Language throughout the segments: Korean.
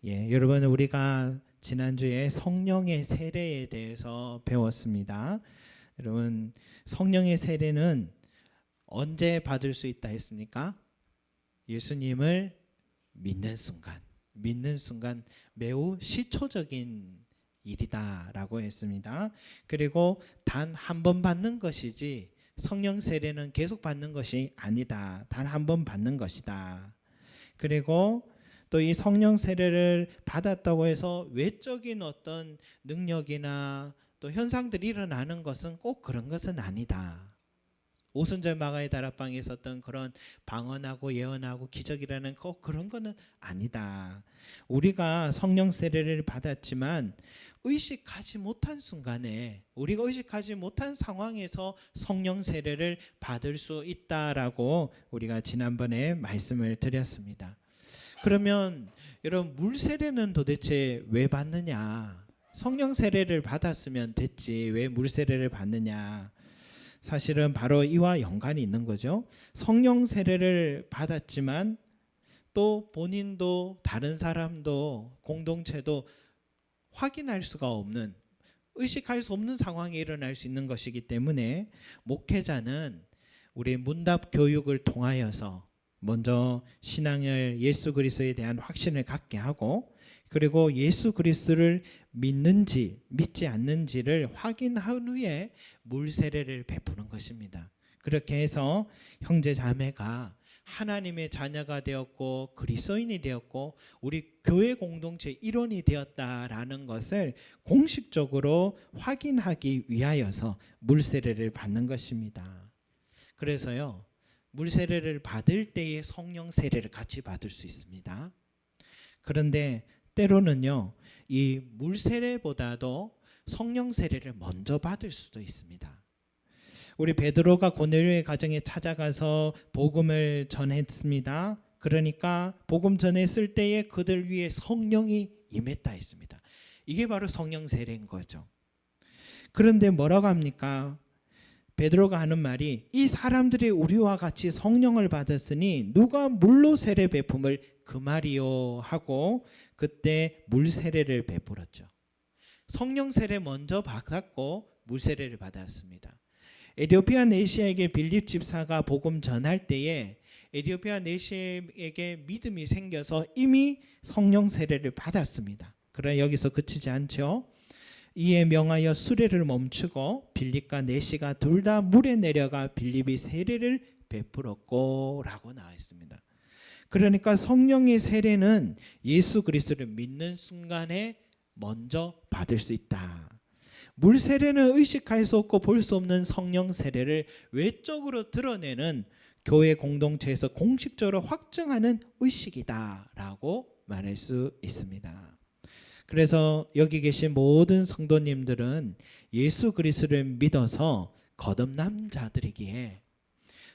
여러분 우리가 지난주에 성령의 세례에 대해서 배웠습니다. 여러분 성령의 세례는 언제 받을 수 있다 했습니까? 예수님을 믿는 순간 매우 시초적인 일이다라고 했습니다. 그리고 단 한 번 받는 것이지 성령 세례는 계속 받는 것이 아니다. 단 한 번 받는 것이다. 그리고 또 이 성령 세례를 받았다고 해서 외적인 어떤 능력이나 또 현상들이 일어나는 것은 꼭 그런 것은 아니다. 오순절 마가의 다락방에 있었던 그런 방언하고 예언하고 기적이라는 꼭 그런 거는 아니다. 우리가 성령 세례를 받았지만 의식하지 못한 순간에 우리가 의식하지 못한 상황에서 성령 세례를 받을 수 있다라고 우리가 지난번에 말씀을 드렸습니다. 그러면 여러분 물 세례는 도대체 왜 받느냐? 성령 세례를 받았으면 됐지 왜 물 세례를 받느냐? 사실은 바로 이와 연관이 있는 거죠. 성령 세례를 받았지만 또 본인도 다른 사람도 공동체도 확인할 수가 없는, 의식할 수 없는 상황이 일어날 수 있는 것이기 때문에 목회자는 우리 문답 교육을 통하여서 먼저 신앙을 예수 그리스도에 대한 확신을 갖게 하고 그리고 예수 그리스도를 믿는지 믿지 않는지를 확인한 후에 물 세례를 베푸는 것입니다. 그렇게 해서 형제 자매가 하나님의 자녀가 되었고 그리스도인이 되었고 우리 교회 공동체 일원이 되었다라는 것을 공식적으로 확인하기 위하여서 물 세례를 받는 것입니다. 그래서요. 물 세례를 받을 때에 성령 세례를 같이 받을 수 있습니다. 그런데 때로는요, 이 물 세례보다도 성령 세례를 먼저 받을 수도 있습니다. 우리 베드로가 고넬료의 가정에 찾아가서 복음을 전했습니다. 그러니까 복음 전했을 때에 그들 위에 성령이 임했다 했습니다. 이게 바로 성령 세례인 거죠. 그런데 뭐라고 합니까? 베드로가 하는 말이 이 사람들이 우리와 같이 성령을 받았으니 누가 물로 세례 베품을 그 말이요 하고 그때 물 세례를 베풀었죠. 성령 세례 먼저 받았고 물 세례를 받았습니다. 에티오피아 내시에게 빌립 집사가 복음 전할 때에 에티오피아 내시에게 믿음이 생겨서 이미 성령 세례를 받았습니다. 그러나 여기서 그치지 않죠. 이에 명하여 수레를 멈추고 빌립과 내시가 둘 다 물에 내려가 빌립이 세례를 베풀었고 라고 나와 있습니다. 그러니까 성령의 세례는 예수 그리스도를 믿는 순간에 먼저 받을 수 있다. 물 세례는 의식할 수 없고 볼 수 없는 성령 세례를 외적으로 드러내는 교회 공동체에서 공식적으로 확증하는 의식이다라고 말할 수 있습니다. 그래서 여기 계신 모든 성도님들은 예수 그리스도를 믿어서 거듭난 자들이기에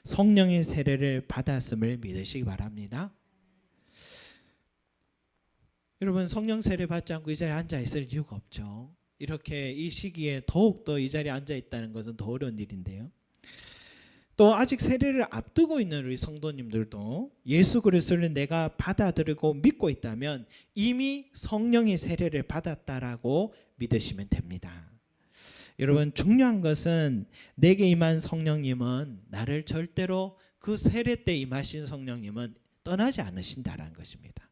성령의 세례를 받았음을 믿으시기 바랍니다. 여러분 성령 세례 받지 않고 이 자리에 앉아 있을 이유가 없죠. 이렇게 이 시기에 더욱더 이 자리에 앉아 있다는 것은 더 어려운 일인데요. 또 아직 세례를 앞두고 있는 우리 성도님들도 예수 그리스도를 내가 받아들이고 믿고 있다면 이미 성령의 세례를 받았다라고 믿으시면 됩니다. 여러분 중요한 것은 내게 임한 성령님은 나를 절대로 그 세례 때 임하신 성령님은 떠나지 않으신다라는 것입니다.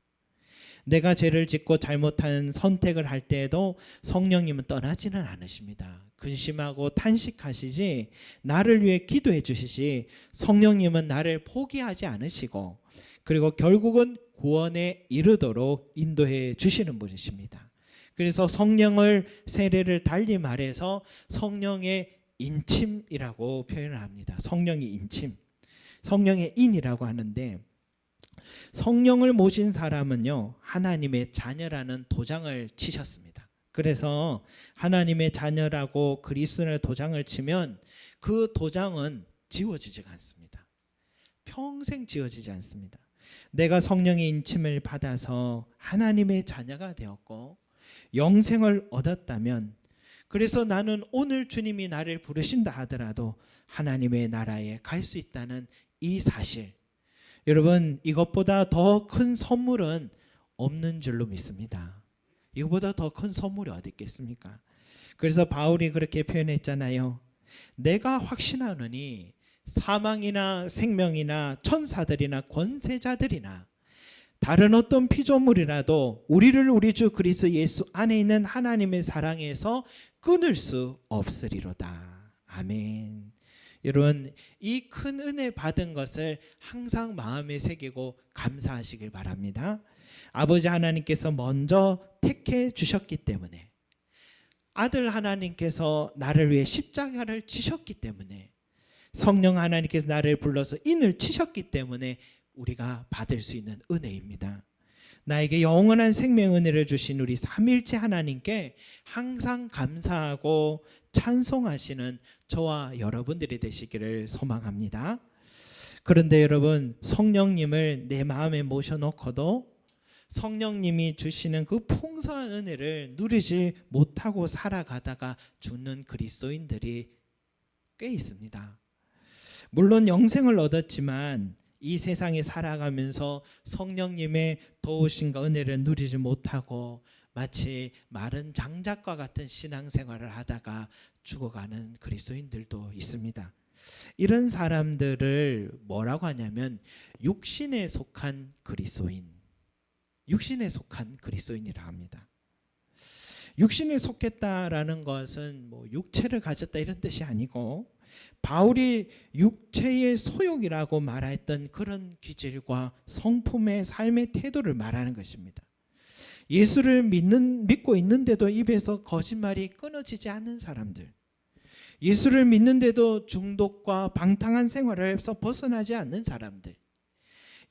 내가 죄를 짓고 잘못한 선택을 할 때에도 성령님은 떠나지는 않으십니다. 근심하고 탄식하시지 나를 위해 기도해 주시지 성령님은 나를 포기하지 않으시고 그리고 결국은 구원에 이르도록 인도해 주시는 분이십니다. 그래서 성령을 세례를 달리 말해서 성령의 인침이라고 표현을 합니다. 성령의 인침, 성령의 인이라고 하는데 성령을 모신 사람은요 하나님의 자녀라는 도장을 치셨습니다. 그래서 하나님의 자녀라고 그리스도의 도장을 치면 그 도장은 지워지지 않습니다. 평생 지워지지 않습니다. 내가 성령의 인침을 받아서 하나님의 자녀가 되었고 영생을 얻었다면 그래서 나는 오늘 주님이 나를 부르신다 하더라도 하나님의 나라에 갈 수 있다는 이 사실, 여러분 이것보다 더 큰 선물은 없는 줄로 믿습니다. 이거보다 더 큰 선물이 어디 있겠습니까? 그래서 바울이 그렇게 표현했잖아요. 내가 확신하노니 사망이나 생명이나 천사들이나 권세자들이나 다른 어떤 피조물이라도 우리를 우리 주 그리스도 예수 안에 있는 하나님의 사랑에서 끊을 수 없으리로다. 아멘. 여러분, 이 큰 은혜 받은 것을 항상 마음에 새기고 감사하시길 바랍니다. 아버지 하나님께서 먼저 택해 주셨기 때문에, 아들 하나님께서 나를 위해 십자가를 지셨기 때문에, 성령 하나님께서 나를 불러서 인을 치셨기 때문에 우리가 받을 수 있는 은혜입니다. 나에게 영원한 생명 은혜를 주신 우리 삼일체 하나님께 항상 감사하고 찬송하시는 저와 여러분들이 되시기를 소망합니다. 그런데 여러분, 성령님을 내 마음에 모셔놓고도 성령님이 주시는 그 풍성한 은혜를 누리지 못하고 살아가다가 죽는 그리스도인들이 꽤 있습니다. 물론 영생을 얻었지만 이 세상에 살아가면서 성령님의 도우심과 은혜를 누리지 못하고 마치 마른 장작과 같은 신앙생활을 하다가 죽어가는 그리스도인들도 있습니다. 이런 사람들을 뭐라고 하냐면 육신에 속한 그리스도인, 육신에 속한 그리스도인이라 합니다. 육신에 속했다라는 것은 뭐 육체를 가졌다 이런 뜻이 아니고, 바울이 육체의 소욕이라고 말했던 그런 기질과 성품의 삶의 태도를 말하는 것입니다. 예수를 믿고 있는데도 입에서 거짓말이 끊어지지 않는 사람들, 예수를 믿는데도 중독과 방탕한 생활에서 벗어나지 않는 사람들,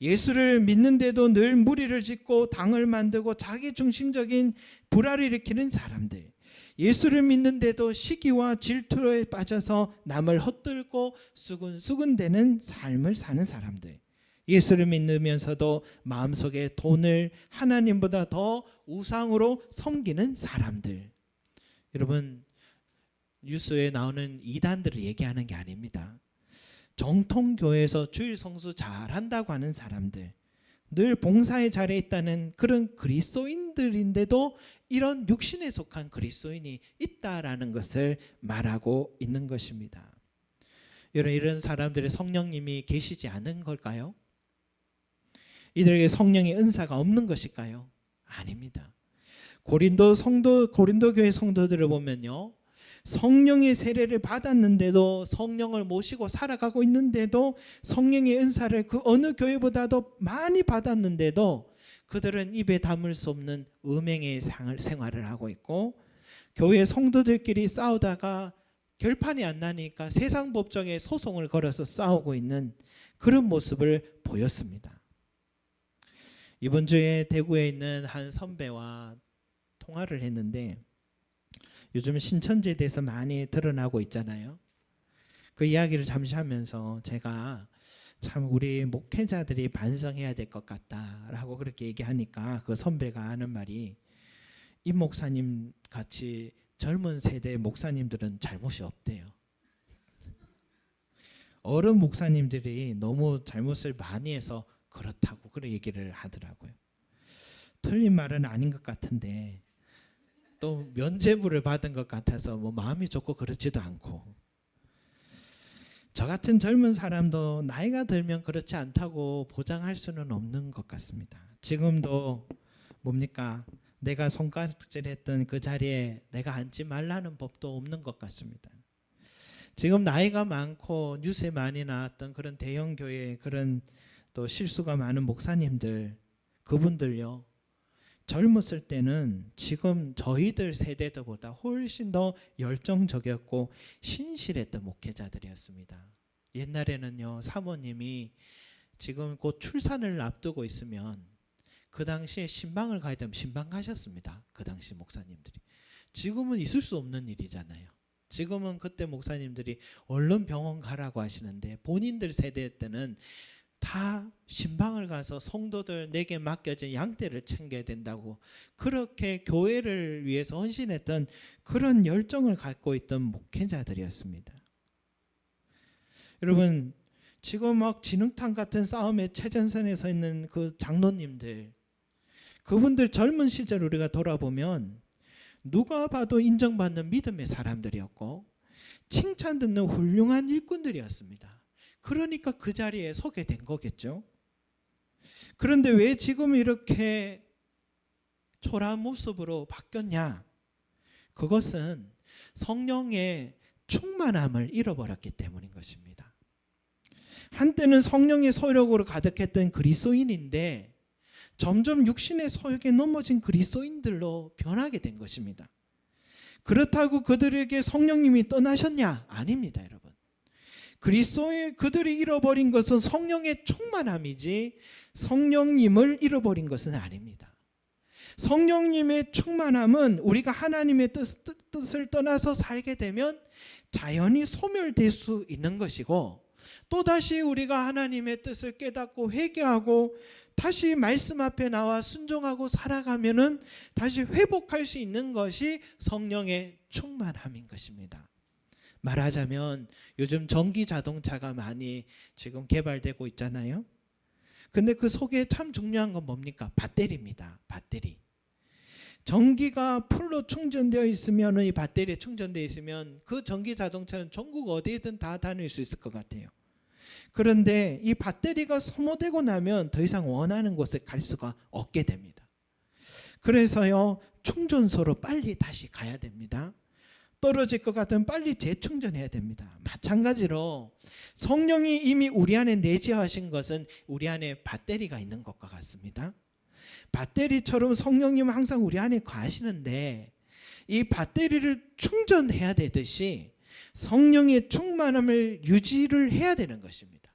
예수를 믿는데도 늘 무리를 짓고 당을 만들고 자기중심적인 불화를 일으키는 사람들, 예수를 믿는데도 시기와 질투에 빠져서 남을 헛들고 수근수근대는 삶을 사는 사람들, 예수를 믿으면서도 마음속에 돈을 하나님보다 더 우상으로 섬기는 사람들. 여러분, 뉴스에 나오는 이단들을 얘기하는 게 아닙니다. 정통교회에서 주일 성수 잘한다고 하는 사람들, 늘 봉사의 자리에 있다는 그런 그리스도인들인데도 이런 육신에 속한 그리스도인이 있다라는 것을 말하고 있는 것입니다. 여러분, 이런 사람들의 성령님이 계시지 않은 걸까요? 이들에게 성령의 은사가 없는 것일까요? 아닙니다. 고린도 교회 성도들을 보면요, 성령의 세례를 받았는데도, 성령을 모시고 살아가고 있는데도, 성령의 은사를 그 어느 교회보다도 많이 받았는데도 그들은 입에 담을 수 없는 음행의 생활을 하고 있고, 교회 성도들끼리 싸우다가 결판이 안 나니까 세상 법정에 소송을 걸어서 싸우고 있는 그런 모습을 보였습니다. 이번 주에 대구에 있는 한 선배와 통화를 했는데, 요즘 신천지에 대해서 많이 드러나고 있잖아요. 그 이야기를 잠시 하면서 제가 참 우리 목회자들이 반성해야 될 것 같다라고 그렇게 얘기하니까 그 선배가 하는 말이, 임 목사님 같이 젊은 세대 목사님들은 잘못이 없대요. 어른 목사님들이 너무 잘못을 많이 해서 그렇다고 그런 얘기를 하더라고요. 틀린 말은 아닌 것 같은데 또 면죄부를 받은 것 같아서 뭐 마음이 좋고 그렇지도 않고, 저 같은 젊은 사람도 나이가 들면 그렇지 않다고 보장할 수는 없는 것 같습니다. 지금도 뭡니까, 내가 손가락질했던 그 자리에 내가 앉지 말라는 법도 없는 것 같습니다. 지금 나이가 많고 뉴스에 많이 나왔던 그런 대형 교회, 그런 또 실수가 많은 목사님들, 그분들요, 젊었을 때는 지금 저희들 세대들보다 훨씬 더 열정적이었고 신실했던 목회자들이었습니다. 옛날에는요, 사모님이 지금 곧 출산을 앞두고 있으면 그 당시에 신방을 가야 되면 신방 가셨습니다. 그 당시 목사님들이. 지금은 있을 수 없는 일이잖아요. 지금은 그때 목사님들이 얼른 병원 가라고 하시는데, 본인들 세대 때는 다 신방을 가서 성도들 내게 맡겨진 양떼를 챙겨야 된다고 그렇게 교회를 위해서 헌신했던 그런 열정을 갖고 있던 목회자들이었습니다. 여러분, 지금 막 진흙탕 같은 싸움의 최전선에 서 있는 그 장로님들, 그분들 젊은 시절 우리가 돌아보면 누가 봐도 인정받는 믿음의 사람들이었고 칭찬 듣는 훌륭한 일꾼들이었습니다. 그러니까 그 자리에 서게 된 거겠죠. 그런데 왜 지금 이렇게 초라한 모습으로 바뀌었냐? 그것은 성령의 충만함을 잃어버렸기 때문인 것입니다. 한때는 성령의 소욕으로 가득했던 그리스도인인데 점점 육신의 소욕에 넘어진 그리스도인들로 변하게 된 것입니다. 그렇다고 그들에게 성령님이 떠나셨냐? 아닙니다, 여러분. 그들이 잃어버린 것은 성령의 충만함이지 성령님을 잃어버린 것은 아닙니다. 성령님의 충만함은 우리가 하나님의 뜻을 떠나서 살게 되면 자연히 소멸될 수 있는 것이고, 또다시 우리가 하나님의 뜻을 깨닫고 회개하고 다시 말씀 앞에 나와 순종하고 살아가면은 다시 회복할 수 있는 것이 성령의 충만함인 것입니다. 말하자면 요즘 전기 자동차가 많이 지금 개발되고 있잖아요. 근데 그 속에 참 중요한 건 뭡니까? 배터리입니다. 배터리. 전기가 풀로 충전되어 있으면, 이 배터리에 충전되어 있으면 그 전기 자동차는 전국 어디에든 다 다닐 수 있을 것 같아요. 그런데 이 배터리가 소모되고 나면 더 이상 원하는 곳에 갈 수가 없게 됩니다. 그래서요, 충전소로 빨리 다시 가야 됩니다. 떨어질 것 같으면 빨리 재충전해야 됩니다. 마찬가지로 성령이 이미 우리 안에 내재하신 것은 우리 안에 배터리가 있는 것과 같습니다. 배터리처럼 성령님은 항상 우리 안에 거하시는데 이 배터리를 충전해야 되듯이 성령의 충만함을 유지를 해야 되는 것입니다.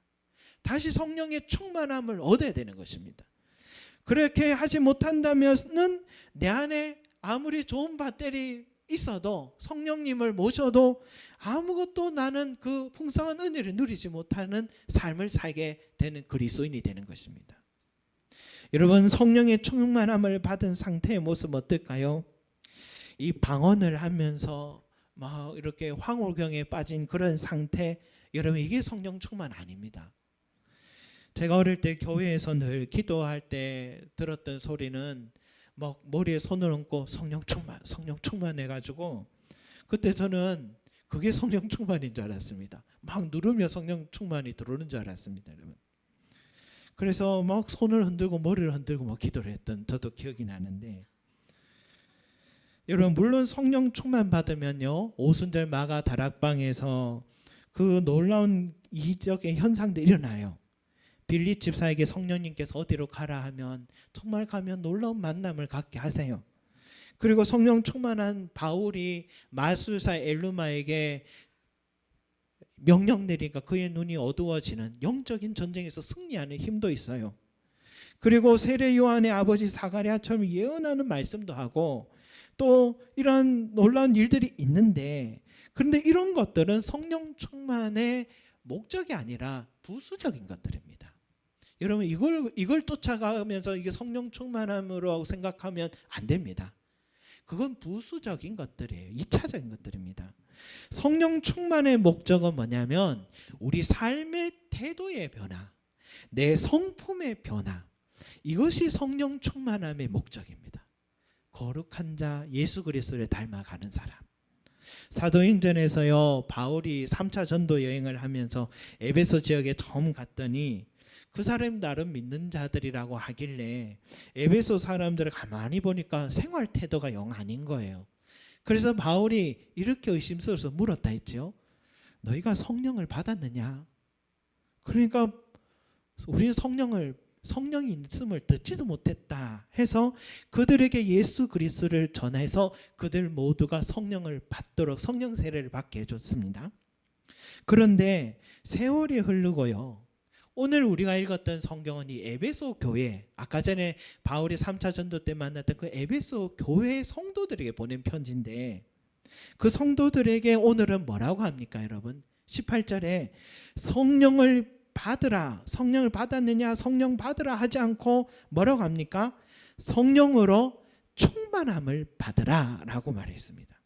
다시 성령의 충만함을 얻어야 되는 것입니다. 그렇게 하지 못한다면은 내 안에 아무리 좋은 배터리 있어도, 성령님을 모셔도 아무것도 나는 그 풍성한 은혜를 누리지 못하는 삶을 살게 되는 그리스도인이 되는 것입니다. 여러분, 성령의 충만함을 받은 상태의 모습 어떨까요? 이 방언을 하면서 막 이렇게 황홀경에 빠진 그런 상태, 여러분, 이게 성령 충만 아닙니다. 제가 어릴 때 교회에서 늘 기도할 때 들었던 소리는 막 머리에 손을 얹고 성령 충만 해가지고, 그때 저는 그게 성령 충만인 줄 알았습니다. 막 누르며 성령 충만이 들어오는 줄 알았습니다, 여러분. 그래서 막 손을 흔들고 머리를 흔들고 막 기도를 했던 저도 기억이 나는데, 여러분, 물론 성령 충만 받으면요, 오순절 마가 다락방에서 그 놀라운 이적의 현상들이 일어나요. 빌립 집사에게 성령님께서 어디로 가라 하면 정말 가면 놀라운 만남을 갖게 하세요. 그리고 성령 충만한 바울이 마술사 엘루마에게 명령 내리니까 그의 눈이 어두워지는 영적인 전쟁에서 승리하는 힘도 있어요. 그리고 세례 요한의 아버지 사가랴처럼 예언하는 말씀도 하고 또 이런 놀라운 일들이 있는데, 그런데 이런 것들은 성령 충만의 목적이 아니라 부수적인 것들입니다. 여러분, 이걸 쫓아가면서 이게 성령 충만함으로 생각하면 안 됩니다. 그건 부수적인 것들이에요. 2차적인 것들입니다. 성령 충만의 목적은 뭐냐면 우리 삶의 태도의 변화, 내 성품의 변화, 이것이 성령 충만함의 목적입니다. 거룩한 자, 예수 그리스도를 닮아가는 사람. 사도행전에서요, 바울이 3차 전도 여행을 하면서 에베소 지역에 처음 갔더니 그 사람이 나름 믿는 자들이라고 하길래 에베소 사람들을 가만히 보니까 생활 태도가 영 아닌 거예요. 그래서 바울이 이렇게 의심스러워서 물었다 했죠. 너희가 성령을 받았느냐? 그러니까 우리는 성령이 있음을 듣지도 못했다 해서 그들에게 예수 그리스도를 전해서 그들 모두가 성령을 받도록 성령 세례를 받게 해줬습니다. 그런데 세월이 흐르고요, 오늘 우리가 읽었던 성경은 이 에베소 교회, 아까 전에 바울이 3차 전도 때 만났던 그 에베소 교회 성도들에게 보낸 편지인데, 그 성도들에게 오늘은 뭐라고 합니까, 여러분? 18절에 성령을 받으라, 성령을 받았느냐, 성령 받으라 하지 않고 뭐라고 합니까? 성령으로 충만함을 받으라 라고 말했습니다.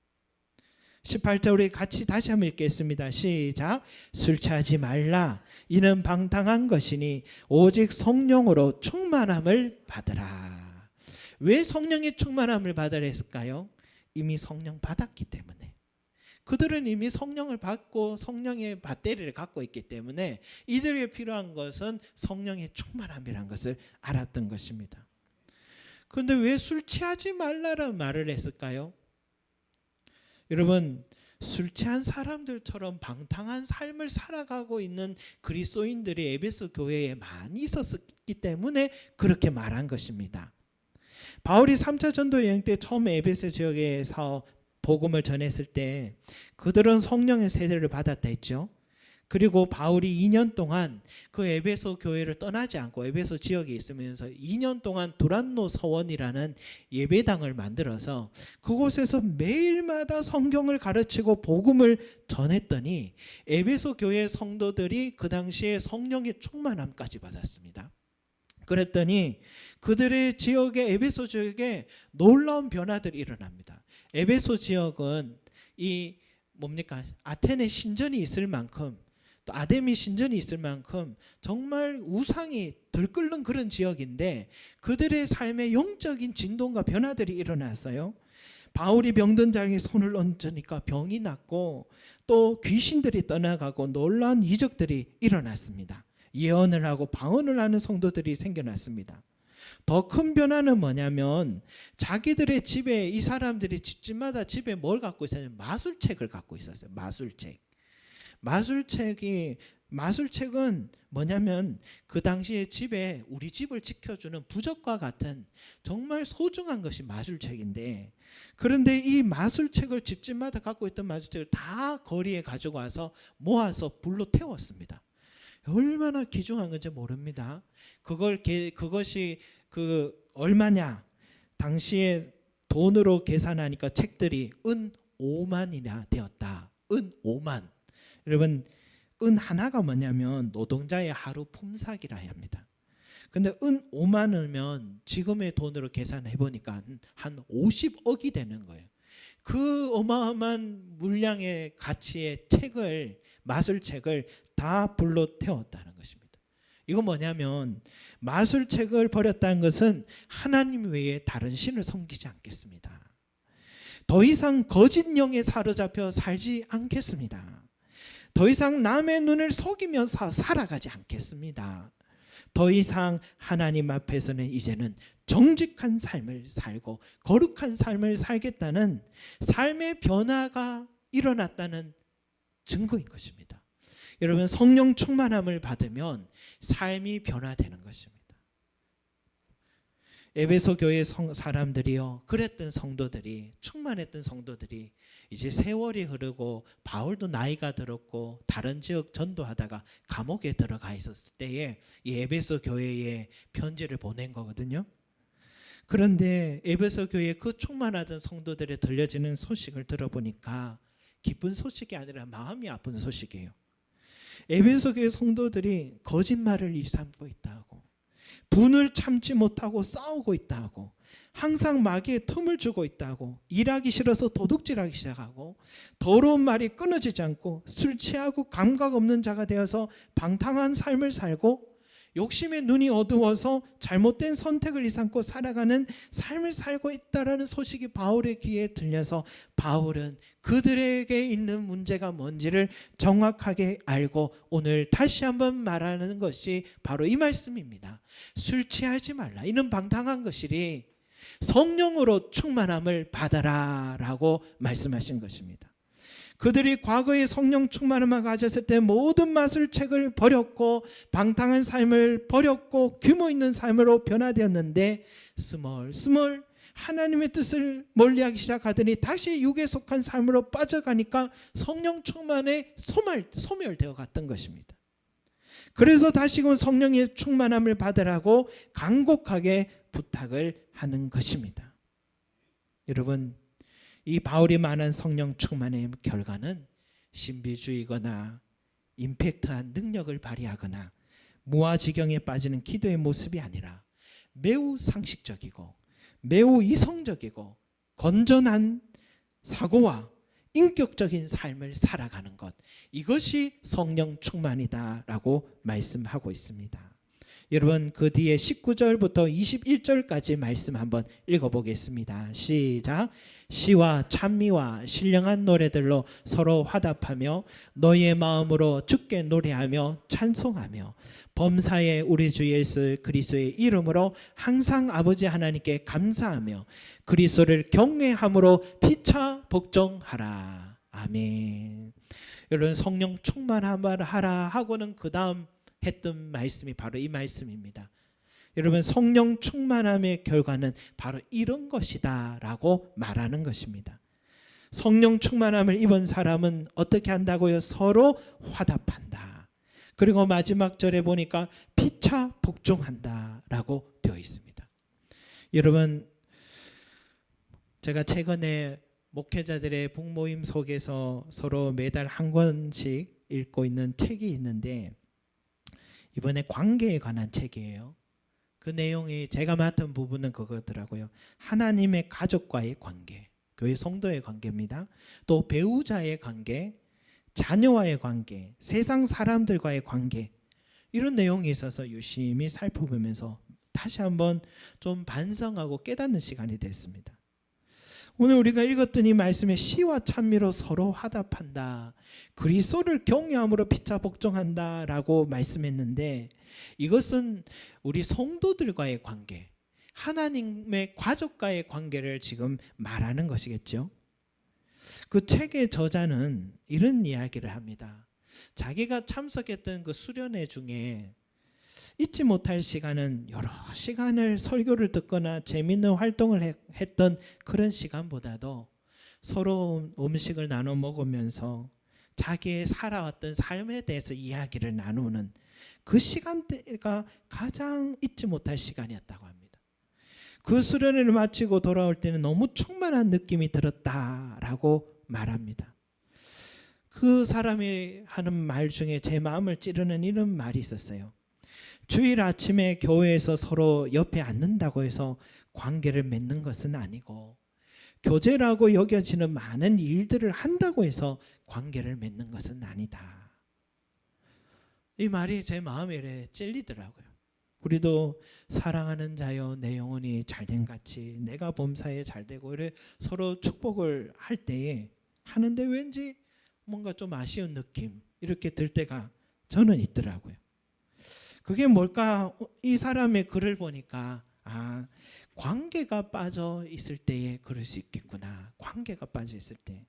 18절 우리 같이 다시 한번 읽겠습니다. 시작. 술 취하지 말라. 이는 방탕한 것이니 오직 성령으로 충만함을 받으라. 왜 성령의 충만함을 받으라 했을까요? 이미 성령 받았기 때문에. 그들은 이미 성령을 받고 성령의 배터리를 갖고 있기 때문에 이들에게 필요한 것은 성령의 충만함이라는 것을 알았던 것입니다. 그런데 왜 술 취하지 말라는 말을 했을까요? 여러분, 술 취한 사람들처럼 방탕한 삶을 살아가고 있는 그리스도인들이 에베소 교회에 많이 있었기 때문에 그렇게 말한 것입니다. 바울이 3차 전도 여행 때 처음 에베소 지역에서 복음을 전했을 때 그들은 성령의 세례를 받았다 했죠. 그리고 바울이 2년 동안 그 에베소 교회를 떠나지 않고 에베소 지역에 있으면서 2년 동안 두란노 서원이라는 예배당을 만들어서 그곳에서 매일마다 성경을 가르치고 복음을 전했더니 에베소 교회 성도들이 그 당시에 성령의 충만함까지 받았습니다. 그랬더니 그들의 지역에 에베소 지역에 놀라운 변화들이 일어납니다. 에베소 지역은 이 뭡니까? 아테네 신전이 있을 만큼 또 아데미 신전이 있을 만큼 정말 우상이 들끓는 그런 지역인데 그들의 삶에 영적인 진동과 변화들이 일어났어요. 바울이 병든 자에게 손을 얹으니까 병이 낫고 또 귀신들이 떠나가고 놀라운 이적들이 일어났습니다. 예언을 하고 방언을 하는 성도들이 생겨났습니다. 더 큰 변화는 뭐냐면 자기들의 집에 이 사람들이 집집마다 집에 뭘 갖고 있었냐면 마술책을 갖고 있었어요. 마술책은 뭐냐면 그 당시에 집에 우리 집을 지켜주는 부적과 같은 정말 소중한 것이 마술책인데 그런데 이 마술책을 집집마다 갖고 있던 마술책을 다 거리에 가지고 와서 모아서 불로 태웠습니다. 얼마나 귀중한 건지 모릅니다. 그것이 얼마냐? 당시에 돈으로 계산하니까 책들이 은 5만이나 되었다. 은 5만. 여러분, 은 하나가 뭐냐면 노동자의 하루 품삯이라 합니다. 근데 은 5만이면 지금의 돈으로 계산해 보니까 한 50억이 되는 거예요. 그 어마어마한 물량의 가치의 마술책을 다 불로 태웠다는 것입니다. 이건 뭐냐면 마술책을 버렸다는 것은 하나님 외에 다른 신을 섬기지 않겠습니다. 더 이상 거짓 영에 사로잡혀 살지 않겠습니다. 더 이상 남의 눈을 속이면서 살아가지 않겠습니다. 더 이상 하나님 앞에서는 이제는 정직한 삶을 살고 거룩한 삶을 살겠다는 삶의 변화가 일어났다는 증거인 것입니다. 여러분, 성령 충만함을 받으면 삶이 변화되는 것입니다. 에베소 교회 사람들이요, 그랬던 성도들이, 충만했던 성도들이 이제 세월이 흐르고 바울도 나이가 들었고 다른 지역 전도하다가 감옥에 들어가 있었을 때에 이 에베소 교회에 편지를 보낸 거거든요. 그런데 에베소 교회 그 충만하던 성도들의 들려지는 소식을 들어보니까 기쁜 소식이 아니라 마음이 아픈 소식이에요. 에베소 교회 성도들이 거짓말을 일삼고 있다고, 분을 참지 못하고 싸우고 있다고, 항상 마귀에 틈을 주고 있다고, 일하기 싫어서 도둑질하기 시작하고, 더러운 말이 끊어지지 않고 술 취하고 감각 없는 자가 되어서 방탕한 삶을 살고, 욕심의 눈이 어두워서 잘못된 선택을 일삼고 살아가는 삶을 살고 있다라는 소식이 바울의 귀에 들려서 바울은 그들에게 있는 문제가 뭔지를 정확하게 알고 오늘 다시 한번 말하는 것이 바로 이 말씀입니다. 술 취하지 말라. 이는 방탕한 것이리 성령으로 충만함을 받아라 라고 말씀하신 것입니다. 그들이 과거에 성령 충만함을 가졌을 때 모든 마술책을 버렸고 방탕한 삶을 버렸고 규모 있는 삶으로 변화되었는데 스멀스멀 하나님의 뜻을 멀리하기 시작하더니 다시 육에 속한 삶으로 빠져가니까 성령 충만에 소멸되어 갔던 것입니다. 그래서 다시금 성령의 충만함을 받으라고 간곡하게 부탁을 하는 것입니다. 여러분, 이 바울이 말한 성령 충만의 결과는 신비주의거나 임팩트한 능력을 발휘하거나 무아지경에 빠지는 기도의 모습이 아니라 매우 상식적이고 매우 이성적이고 건전한 사고와 인격적인 삶을 살아가는 것, 이것이 성령 충만이다라고 말씀하고 있습니다. 여러분 그 뒤에 19절부터 21절까지 말씀 한번 읽어보겠습니다. 시작. 시와 찬미와 신령한 노래들로 서로 화답하며 너희의 마음으로 주께 노래하며 찬송하며 범사에 우리 주 예수 그리스도의 이름으로 항상 아버지 하나님께 감사하며 그리스도를 경외함으로 피차 복종하라. 아멘. 여러분 성령 충만하라 하고는 그 다음 했던 말씀이 바로 이 말씀입니다. 여러분 성령 충만함의 결과는 바로 이런 것이다 라고 말하는 것입니다. 성령 충만함을 입은 사람은 어떻게 한다고요? 서로 화답한다. 그리고 마지막 절에 보니까 피차 복종한다 라고 되어 있습니다. 여러분 제가 최근에 목회자들의 북모임 속에서 서로 매달 한 권씩 읽고 있는 책이 있는데 이번에 관계에 관한 책이에요. 그 내용이 제가 맡은 부분은 그거더라고요. 하나님의 가족과의 관계, 교회 성도의 관계입니다. 또 배우자의 관계, 자녀와의 관계, 세상 사람들과의 관계, 이런 내용이 있어서 유심히 살펴보면서 다시 한번 좀 반성하고 깨닫는 시간이 됐습니다. 오늘 우리가 읽었던 이 말씀에 시와 찬미로 서로 화답한다, 그리스도를 경외함으로 피차 복종한다 라고 말씀했는데, 이것은 우리 성도들과의 관계, 하나님의 가족과의 관계를 지금 말하는 것이겠죠. 그 책의 저자는 이런 이야기를 합니다. 자기가 참석했던 그 수련회 중에 잊지 못할 시간은 여러 시간을 설교를 듣거나 재미있는 활동을 했던 그런 시간보다도 서로 음식을 나눠 먹으면서 자기의 살아왔던 삶에 대해서 이야기를 나누는 그 시간대가 가장 잊지 못할 시간이었다고 합니다. 그 수련회를 마치고 돌아올 때는 너무 충만한 느낌이 들었다라고 말합니다. 그 사람이 하는 말 중에 제 마음을 찌르는 이런 말이 있었어요. 주일 아침에 교회에서 서로 옆에 앉는다고 해서 관계를 맺는 것은 아니고, 교제라고 여겨지는 많은 일들을 한다고 해서 관계를 맺는 것은 아니다. 이 말이 제 마음에 찔리더라고요. 우리도 사랑하는 자여 내 영혼이 잘된 같이 내가 범사에 잘되고, 이래 서로 축복을 할 때에 하는데 왠지 뭔가 좀 아쉬운 느낌 이렇게 들 때가 저는 있더라고요. 그게 뭘까? 이 사람의 글을 보니까 관계가 빠져 있을 때에 그럴 수 있겠구나. 관계가 빠져 있을 때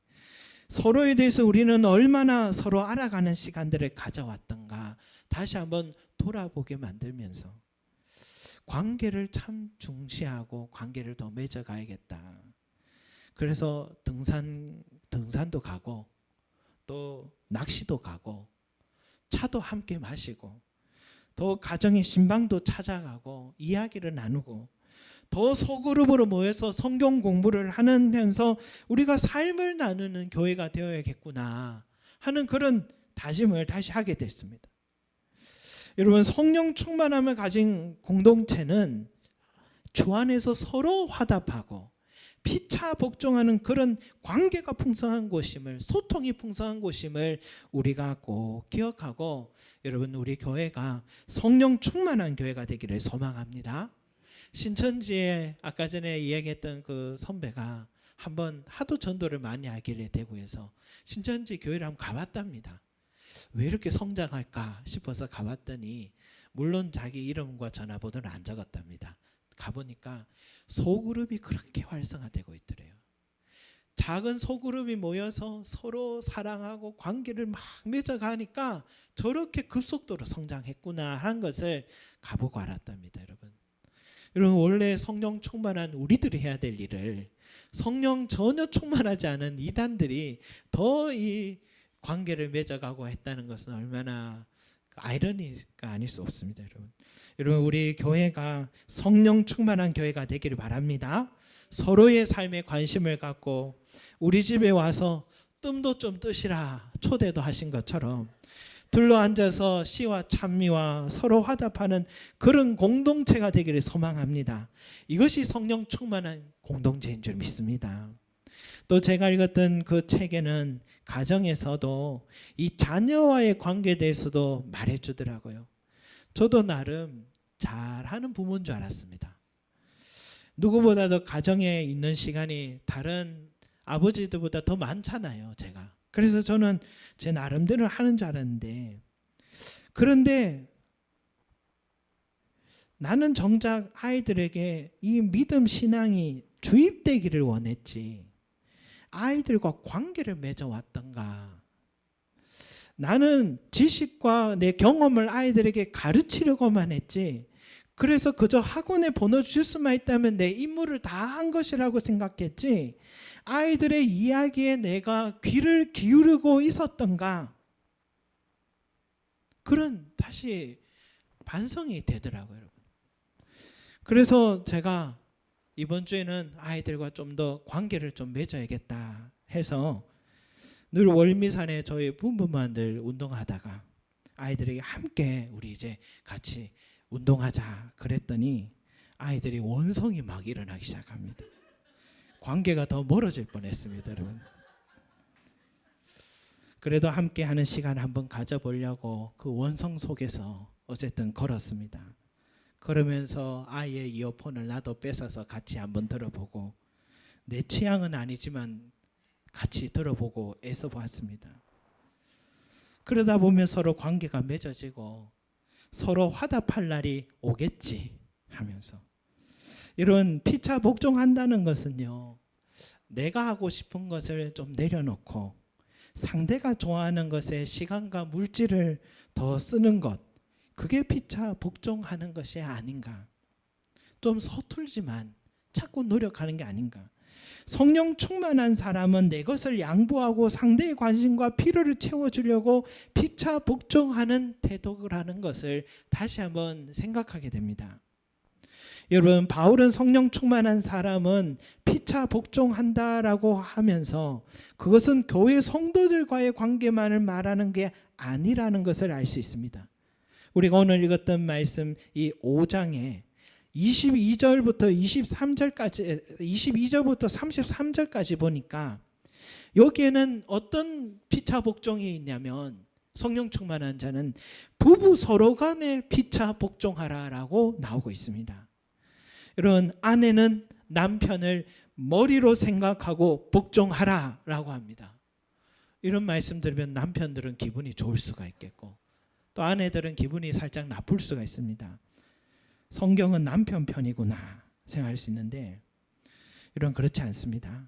서로에 대해서 우리는 얼마나 서로 알아가는 시간들을 가져왔던가 다시 한번 돌아보게 만들면서 관계를 참 중시하고 관계를 더 맺어가야겠다. 그래서 등산도 가고 또 낚시도 가고 차도 함께 마시고 더 가정의 신방도 찾아가고 이야기를 나누고 더 소그룹으로 모여서 성경 공부를 하면서 우리가 삶을 나누는 교회가 되어야겠구나 하는 그런 다짐을 다시 하게 됐습니다. 여러분 성령 충만함을 가진 공동체는 주 안에서 서로 화답하고 피차 복종하는 그런 관계가 풍성한 곳임을, 소통이 풍성한 곳임을 우리가 꼭 기억하고, 여러분 우리 교회가 성령 충만한 교회가 되기를 소망합니다. 신천지에 아까 전에 이야기했던 그 선배가 한번 하도 전도를 많이 하길래 대구에서 신천지 교회를 한번 가봤답니다. 왜 이렇게 성장할까 싶어서 가봤더니 물론 자기 이름과 전화번호를 안 적었답니다. 가보니까 소그룹이 그렇게 활성화되고 있더래요. 작은 소그룹이 모여서 서로 사랑하고 관계를 막 맺어가니까 저렇게 급속도로 성장했구나 하는 것을 가보고 알았답니다. 여러분 원래 성령 충만한 우리들이 해야 될 일을 성령 전혀 충만하지 않은 이단들이 더 이 관계를 맺어가고 했다는 것은 얼마나 아이러니가 아닐 수 없습니다. 여러분 우리 교회가 성령 충만한 교회가 되기를 바랍니다. 서로의 삶에 관심을 갖고 우리 집에 와서 뜸도 좀 뜨시라 초대도 하신 것처럼 둘러앉아서 시와 찬미와 서로 화답하는 그런 공동체가 되기를 소망합니다. 이것이 성령 충만한 공동체인 줄 믿습니다. 또 제가 읽었던 그 책에는 가정에서도 이 자녀와의 관계에 대해서도 말해주더라고요. 저도 나름 잘하는 부모인 줄 알았습니다. 누구보다도 가정에 있는 시간이 다른 아버지들보다 더 많잖아요, 제가. 그래서 저는 제 나름대로 하는 줄 알았는데, 그런데 나는 정작 아이들에게 이 믿음 신앙이 주입되기를 원했지, 아이들과 관계를 맺어왔던가. 나는 지식과 내 경험을 아이들에게 가르치려고만 했지, 그래서 그저 학원에 보내줄 수만 있다면 내 임무를 다 한 것이라고 생각했지, 아이들의 이야기에 내가 귀를 기울이고 있었던가. 그런 다시 반성이 되더라고요, 여러분. 그래서 제가 이번 주에는 아이들과 좀 더 관계를 좀 맺어야겠다 해서 늘 월미산에 저희 부부만들 운동하다가 아이들에게 함께 우리 이제 같이 운동하자 그랬더니 아이들이 원성이 막 일어나기 시작합니다. 관계가 더 멀어질 뻔했습니다, 여러분. 그래도 함께 하는 시간 한번 가져보려고 그 원성 속에서 어쨌든 걸었습니다. 그러면서 아이의 이어폰을 나도 뺏어서 같이 한번 들어보고, 내 취향은 아니지만 같이 들어보고 애써 보았습니다. 그러다 보면 서로 관계가 맺어지고 서로 화답할 날이 오겠지 하면서, 이런 피차 복종한다는 것은요, 내가 하고 싶은 것을 좀 내려놓고 상대가 좋아하는 것에 시간과 물질을 더 쓰는 것, 그게 피차 복종하는 것이 아닌가. 좀 서툴지만 자꾸 노력하는 게 아닌가. 성령 충만한 사람은 내 것을 양보하고 상대의 관심과 필요를 채워주려고 피차 복종하는 태도라는 것을 다시 한번 생각하게 됩니다. 여러분, 바울은 성령 충만한 사람은 피차 복종한다라고 하면서 그것은 교회 성도들과의 관계만을 말하는 게 아니라는 것을 알 수 있습니다. 우리가 오늘 읽었던 말씀 이 5장에 22절부터 23절까지, 22절부터 33절까지 보니까 여기에는 어떤 피차 복종이 있냐면, 성령 충만한 자는 부부 서로 간에 피차 복종하라라고 나오고 있습니다. 이런 아내는 남편을 머리로 생각하고 복종하라라고 합니다. 이런 말씀 들으면 남편들은 기분이 좋을 수가 있겠고, 또 아내들은 기분이 살짝 나쁠 수가 있습니다. 성경은 남편 편이구나 생각할 수 있는데, 이런 그렇지 않습니다.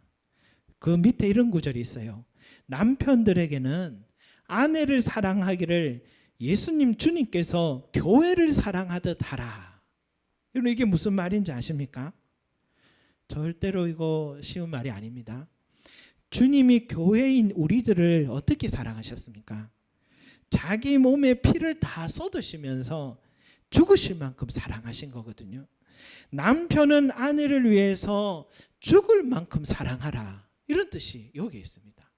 그 밑에 이런 구절이 있어요. 남편들에게는 아내를 사랑하기를 예수님 주님께서 교회를 사랑하듯 하라. 이게 무슨 말인지 아십니까? 절대로 이거 쉬운 말이 아닙니다. 주님이 교회인 우리들을 어떻게 사랑하셨습니까? 자기 몸에 피를 다 쏟으시면서 죽으실 만큼 사랑하신 거거든요. 남편은 아내를 위해서 죽을 만큼 사랑하라, 이런 뜻이 여기 있습니다.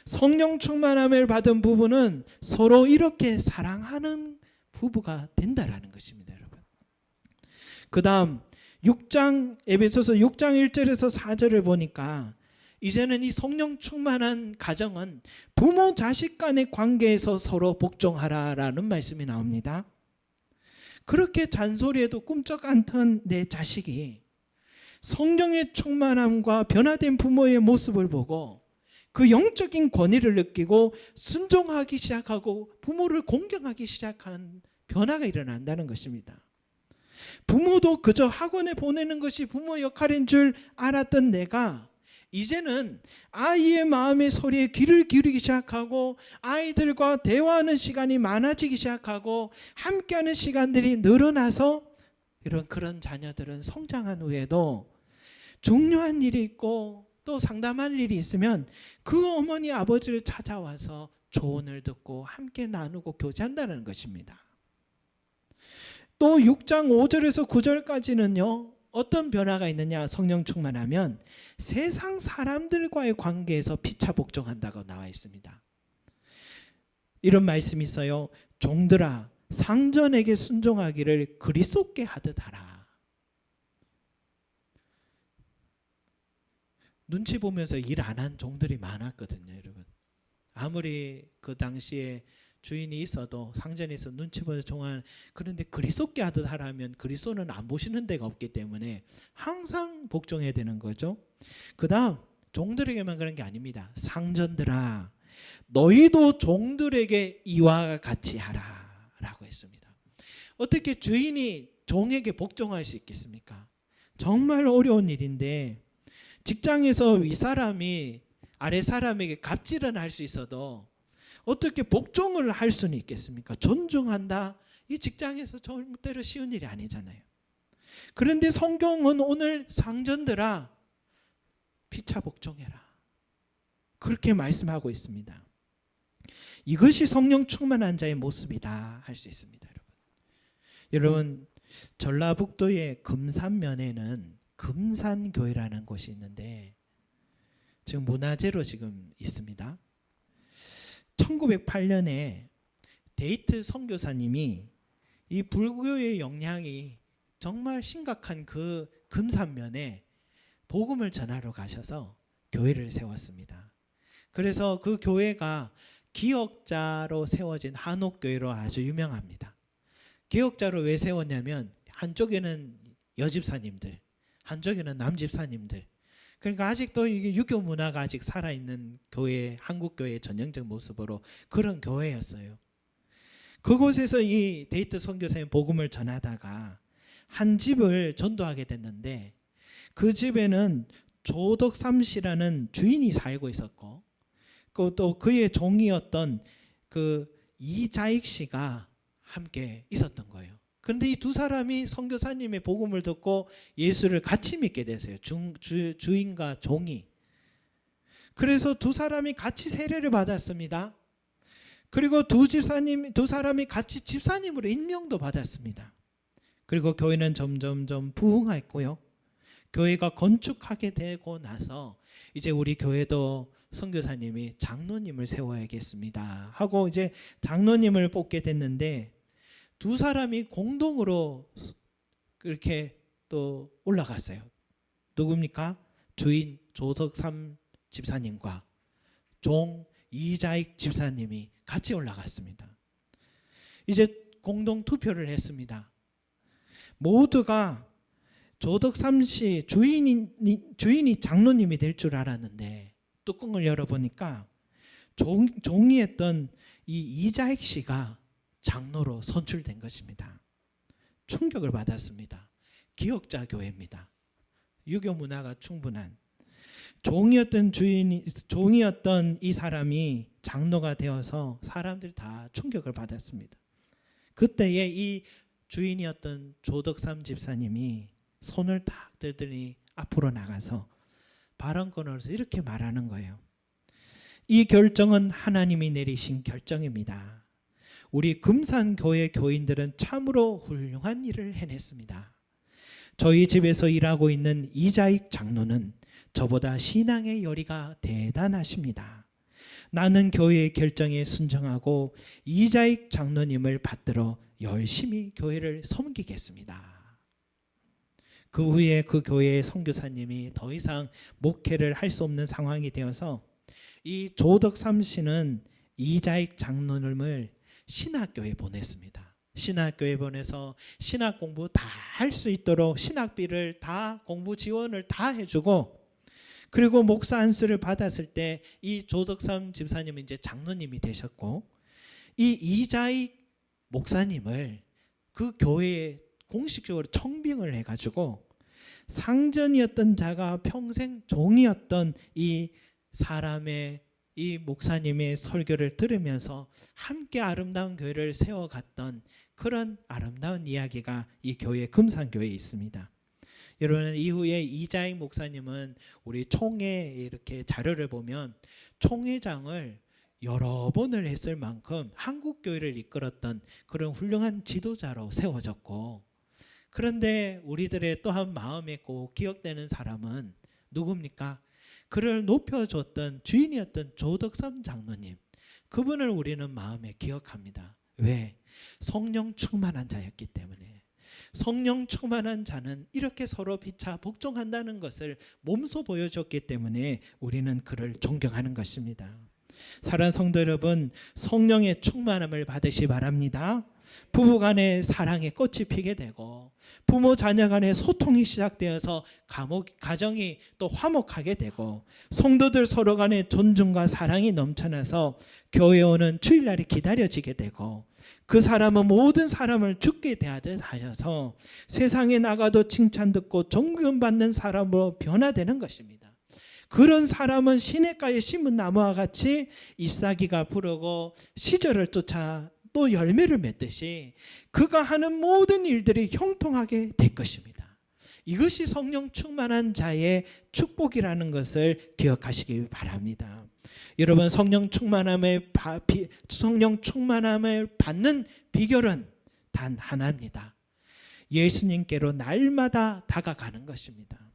성령 충만함을 받은 부부는 서로 이렇게 사랑하는 부부가 된다라는 것입니다, 여러분. 그 다음 6장, 에베소서 6장 1절에서 4절을 보니까 이제는 이 성령 충만한 가정은 부모 자식 간의 관계에서 서로 복종하라라는 말씀이 나옵니다. 그렇게 잔소리해도 꿈쩍 않던 내 자식이 성령의 충만함과 변화된 부모의 모습을 보고 그 영적인 권위를 느끼고 순종하기 시작하고 부모를 공경하기 시작한 변화가 일어난다는 것입니다. 부모도 그저 학원에 보내는 것이 부모 역할인 줄 알았던 내가 이제는 아이의 마음의 소리에 귀를 기울이기 시작하고 아이들과 대화하는 시간이 많아지기 시작하고 함께하는 시간들이 늘어나서 그런 자녀들은 성장한 후에도 중요한 일이 있고 또 상담할 일이 있으면 그 어머니 아버지를 찾아와서 조언을 듣고 함께 나누고 교제한다는 것입니다. 또 6장 5절에서 9절까지는요, 어떤 변화가 있느냐, 성령 충만하면 세상 사람들과의 관계에서 피차 복종한다고 나와 있습니다. 이런 말씀이 있어요. 종들아 상전에게 순종하기를 그리스도께 하듯 하라. 눈치 보면서 일 안 한 종들이 많았거든요, 여러분. 아무리 그 당시에 주인이 있어도 상전에서 눈치 보는 종한, 그런데 그리스도께 하듯하라면 그리스도는 안 보시는 데가 없기 때문에 항상 복종해야 되는 거죠. 그다음 종들에게만 그런 게 아닙니다. 상전들아 너희도 종들에게 이와 같이 하라라고 했습니다. 어떻게 주인이 종에게 복종할 수 있겠습니까? 정말 어려운 일인데 직장에서 윗사람이 아래 사람에게 갑질은 할 수 있어도 어떻게 복종을 할 수는 있겠습니까? 존중한다. 이 직장에서 절대로 쉬운 일이 아니잖아요. 그런데 성경은 오늘 상전들아 피차 복종해라. 그렇게 말씀하고 있습니다. 이것이 성령 충만한 자의 모습이다 할 수 있습니다. 여러분 전라북도의 금산면에는 금산교회라는 곳이 있는데 지금 문화재로 지금 있습니다. 1908년에 데이트 선교사님이 이 불교의 영향이 정말 심각한 그 금산면에 복음을 전하러 가셔서 교회를 세웠습니다. 그래서 그 교회가 기역자로 세워진 한옥교회로 아주 유명합니다. 기역자로 왜 세웠냐면 한쪽에는 여집사님들, 한쪽에는 남집사님들. 그러니까 아직도 이게 유교 문화가 아직 살아있는 교회, 한국교회의 전형적 모습으로 그런 교회였어요. 그곳에서 이 데이트 선교사님 복음을 전하다가 한 집을 전도하게 됐는데 그 집에는 조덕삼 씨라는 주인이 살고 있었고 또 그의 종이었던 그 이자익 씨가 함께 있었던 거예요. 그런데 이 두 사람이 선교사님의 복음을 듣고 예수를 같이 믿게 됐어요. 주인과 종이. 그래서 두 사람이 같이 세례를 받았습니다. 그리고 두 사람이 같이 집사님으로 임명도 받았습니다. 그리고 교회는 점점점 부흥했고요. 교회가 건축하게 되고 나서 이제 우리 교회도 선교사님이 장로님을 세워야겠습니다 하고 이제 장로님을 뽑게 됐는데 두 사람이 공동으로 그렇게 또 올라갔어요. 누굽니까? 주인 조덕삼 집사님과 종 이자익 집사님이 같이 올라갔습니다. 이제 공동 투표를 했습니다. 모두가 조덕삼 씨 주인이 장로님이 될 줄 알았는데 뚜껑을 열어보니까 종이 했던 이 이자익 씨가 장로로 선출된 것입니다. 충격을 받았습니다. 기역자 교회입니다. 유교 문화가 충분한 종이었던 이 사람이 장로가 되어서 사람들이 다 충격을 받았습니다. 그때에 이 주인이었던 조덕삼 집사님이 손을 딱 들더니 앞으로 나가서 발언권으로서 이렇게 말하는 거예요. 이 결정은 하나님이 내리신 결정입니다. 우리 금산교회 교인들은 참으로 훌륭한 일을 해냈습니다. 저희 집에서 일하고 있는 이자익 장로는 저보다 신앙의 열의가 대단하십니다. 나는 교회의 결정에 순종하고 이자익 장로님을 받들어 열심히 교회를 섬기겠습니다. 그 후에 그 교회의 선교사님이 더 이상 목회를 할 수 없는 상황이 되어서 이 조덕삼 씨는 이자익 장로님을 신학교에 보냈습니다. 신학교에 보내서 신학 공부 다 할 수 있도록 신학비를 다 공부 지원을 다 해주고 그리고 목사 안수를 받았을 때 이 조덕삼 집사님은 이제 장로님이 되셨고 이 이자익 목사님을 그 교회에 공식적으로 청빙을 해가지고 상전이었던 자가 평생 종이었던 이 사람의 이 목사님의 설교를 들으면서 함께 아름다운 교회를 세워갔던 그런 아름다운 이야기가 이 교회 금산교회에 있습니다. 여러분 이후에 이자익 목사님은 우리 총회 이렇게 자료를 보면 총회장을 여러 번을 했을 만큼 한국교회를 이끌었던 그런 훌륭한 지도자로 세워졌고 그런데 우리들의 또한 마음에 꼭 기억되는 사람은 누굽니까? 그를 높여줬던 주인이었던 조덕삼 장로님 그분을 우리는 마음에 기억합니다. 왜? 성령 충만한 자였기 때문에 성령 충만한 자는 이렇게 서로 피차 복종한다는 것을 몸소 보여줬기 때문에 우리는 그를 존경하는 것입니다. 사랑하는 성도 여러분, 성령의 충만함을 받으시 바랍니다. 부부간의 사랑의 꽃이 피게 되고 부모 자녀 간의 소통이 시작되어서 가정이 또 화목하게 되고 성도들 서로 간의 존중과 사랑이 넘쳐나서 교회에 오는 주일날이 기다려지게 되고 그 사람은 모든 사람을 주께 대하듯 하셔서 세상에 나가도 칭찬 듣고 존경받는 사람으로 변화되는 것입니다. 그런 사람은 시냇가에 심은 나무와 같이 잎사귀가 부르고 시절을 쫓아 또 열매를 맺듯이 그가 하는 모든 일들이 형통하게 될 것입니다. 이것이 성령 충만한 자의 축복이라는 것을 기억하시기 바랍니다. 여러분, 성령 충만함을 받는 비결은 단 하나입니다. 예수님께로 날마다 다가가는 것입니다.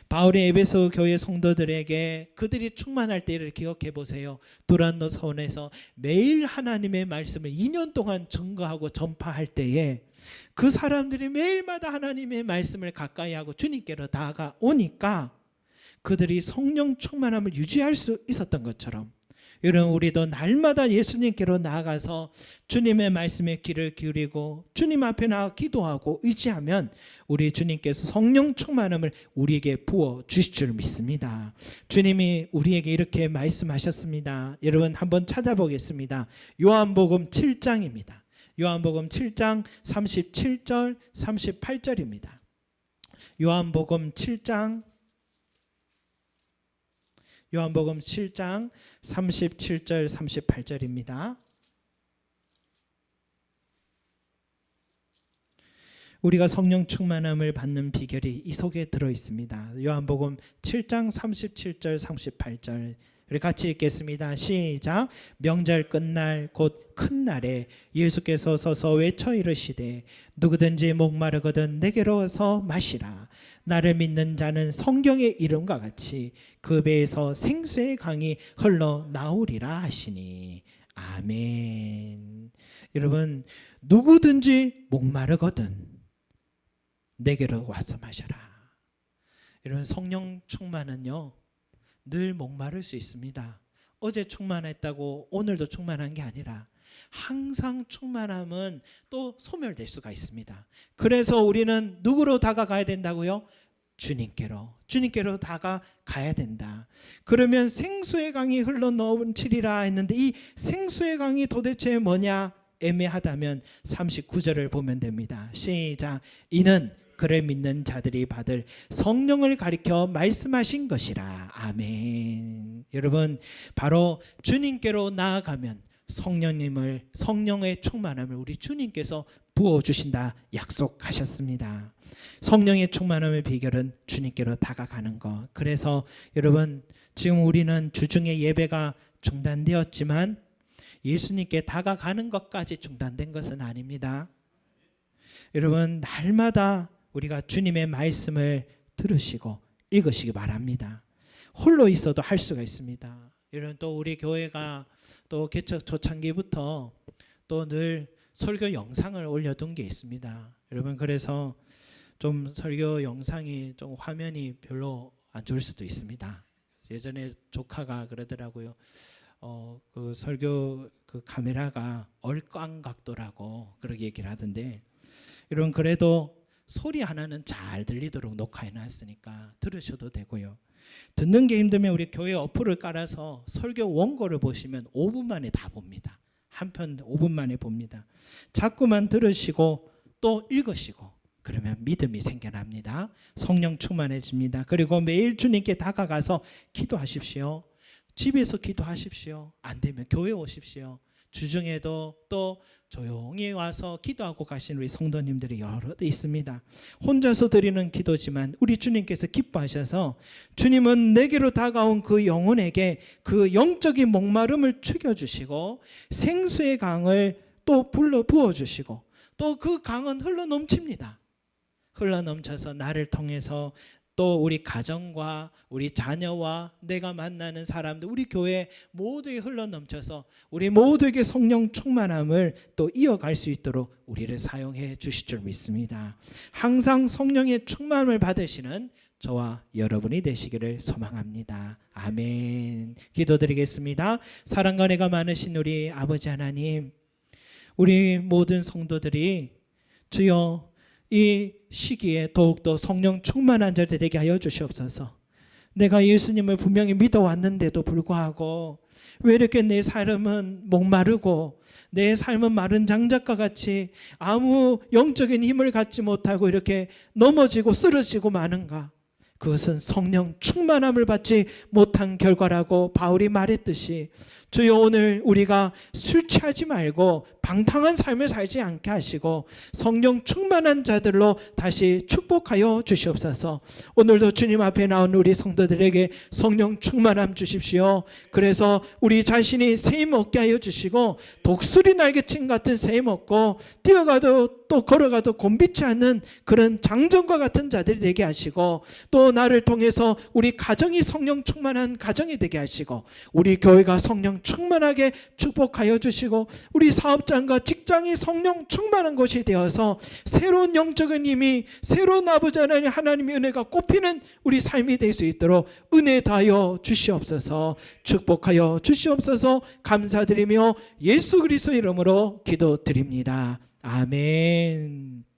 바울이 에베소 교회 성도들에게 그들이 충만할 때를 기억해 보세요. 두란노 서원에서 매일 하나님의 말씀을 2년 동안 증거하고 전파할 때에 그 사람들이 매일마다 하나님의 말씀을 가까이 하고 주님께로 다가오니까 그들이 성령 충만함을 유지할 수 있었던 것처럼 여러분, 우리도 날마다 예수님께로 나아가서 주님의 말씀에 귀를 기울이고 주님 앞에 나가 기도하고 의지하면 우리 주님께서 성령 충만함을 우리에게 부어 주실 줄 믿습니다. 주님이 우리에게 이렇게 말씀하셨습니다. 여러분, 한번 찾아보겠습니다. 요한복음 7장입니다. 요한복음 7장 37절 38절입니다. 요한복음 7장 37절 38절입니다. 우리가 성령 충만함을 받는 비결이 이 속에 들어 있습니다. 요한복음 7장 37절 38절 우리 같이 읽겠습니다. 시작. 명절 끝날 곧 큰 날에 예수께서 서서 외쳐 이르시되 누구든지 목마르거든 내게로 와서 마시라. 나를 믿는 자는 성경의 이름과 같이 그 배에서 생수의 강이 흘러나오리라 하시니. 아멘. 여러분, 누구든지 목마르거든 내게로 와서 마셔라. 여러분, 성령 충만은요 늘 목마를 수 있습니다. 어제 충만했다고 오늘도 충만한 게 아니라 항상 충만함은 또 소멸될 수가 있습니다. 그래서 우리는 누구로 다가가야 된다고요? 주님께로 다가가야 된다. 그러면 생수의 강이 흘러넘치리라 했는데 이 생수의 강이 도대체 뭐냐 애매하다면 39절을 보면 됩니다. 시작. 이는 그를 믿는 자들이 받을 성령을 가리켜 말씀하신 것이라. 아멘. 여러분, 바로 주님께로 나아가면 성령의 충만함을 우리 주님께서 부어주신다 약속하셨습니다. 성령의 충만함의 비결은 주님께로 다가가는 것. 그래서 여러분, 지금 우리는 주중에 예배가 중단되었지만 예수님께 다가가는 것까지 중단된 것은 아닙니다. 여러분, 날마다 우리가 주님의 말씀을 들으시고 읽으시기 바랍니다. 홀로 있어도 할 수가 있습니다. 여러분, 또 우리 교회가 또 개척 초창기부터 또 늘 설교 영상을 올려둔 게 있습니다. 여러분, 그래서 좀 설교 영상이 좀 화면이 별로 안 좋을 수도 있습니다. 예전에 조카가 그러더라고요. 그 설교 그 카메라가 얼꽝 각도라고 그렇게 얘기를 하던데, 여러분, 그래도 소리 하나는 잘 들리도록 녹화해 놨으니까 들으셔도 되고요. 듣는 게 힘들면 우리 교회 어플을 깔아서 설교 원고를 보시면 5분 만에 다 봅니다. 한 편 5분 만에 봅니다. 자꾸만 들으시고 또 읽으시고 그러면 믿음이 생겨납니다. 성령 충만해집니다. 그리고 매일 주님께 다가가서 기도하십시오. 집에서 기도하십시오. 안 되면 교회 오십시오. 주중에도 또 조용히 와서 기도하고 가신 우리 성도님들이 여러 있습니다. 혼자서 드리는 기도지만 우리 주님께서 기뻐하셔서 주님은 내게로 다가온 그 영혼에게 그 영적인 목마름을 죽여주시고 생수의 강을 또 부어주시고 또 그 강은 흘러넘칩니다. 흘러넘쳐서 나를 통해서 또 우리 가정과 우리 자녀와 내가 만나는 사람들, 우리 교회 모두에 흘러넘쳐서 우리 모두에게 성령 충만함을 또 이어갈 수 있도록 우리를 사용해 주실 줄 믿습니다. 항상 성령의 충만함을 받으시는 저와 여러분이 되시기를 소망합니다. 아멘. 기도드리겠습니다. 사랑과 은혜가 많으신 우리 아버지 하나님, 우리 모든 성도들이 주여 이 시기에 더욱더 성령 충만한 자들 되게 하여 주시옵소서. 내가 예수님을 분명히 믿어왔는데도 불구하고 왜 이렇게 내 삶은 목마르고 내 삶은 마른 장작과 같이 아무 영적인 힘을 갖지 못하고 이렇게 넘어지고 쓰러지고 마는가? 그것은 성령 충만함을 받지 못한 결과라고 바울이 말했듯이 주여 오늘 우리가 술 취하지 말고 방탕한 삶을 살지 않게 하시고 성령 충만한 자들로 다시 축복하여 주시옵소서. 오늘도 주님 앞에 나온 우리 성도들에게 성령 충만함 주십시오. 그래서 우리 자신이 세임 얻게 하여 주시고 독수리 날개침 같은 세임 얻고 뛰어가도 또 걸어가도 곤비치 않는 그런 장정과 같은 자들이 되게 하시고 또 나를 통해서 우리 가정이 성령 충만한 가정이 되게 하시고 우리 교회가 성령 충만하게 축복하여 주시고 우리 사업장과 직장이 성령 충만한 곳이 되어서 새로운 영적인 힘이 새로운 아버지 하나님의 은혜가 꼽히는 우리 삶이 될 수 있도록 은혜 다하여 주시옵소서. 축복하여 주시옵소서. 감사드리며 예수 그리스도 이름으로 기도드립니다. 아멘.